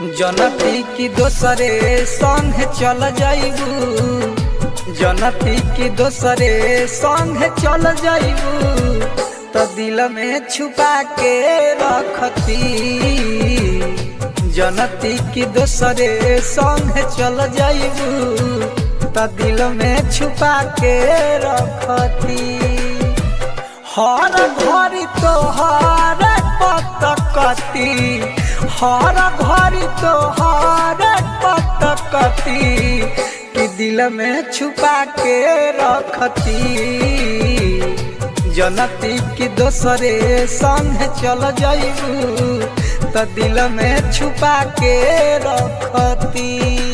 जनती की दोसरे संग चल जाइबू, जनती की दोसरे संग चल जाइबू, तो दिल में छुपा के रखती। जनती की दोसरे संग चल जाइबू, तो दिल में छुपा के रखती। हर घड़ी तोहर पतकती, हर घड़ी तोहर पतकती, कि दिल में छुपा के रखती। जनती की दोसरे संग चल जाइबू, तो दिल में छुपा के रखती।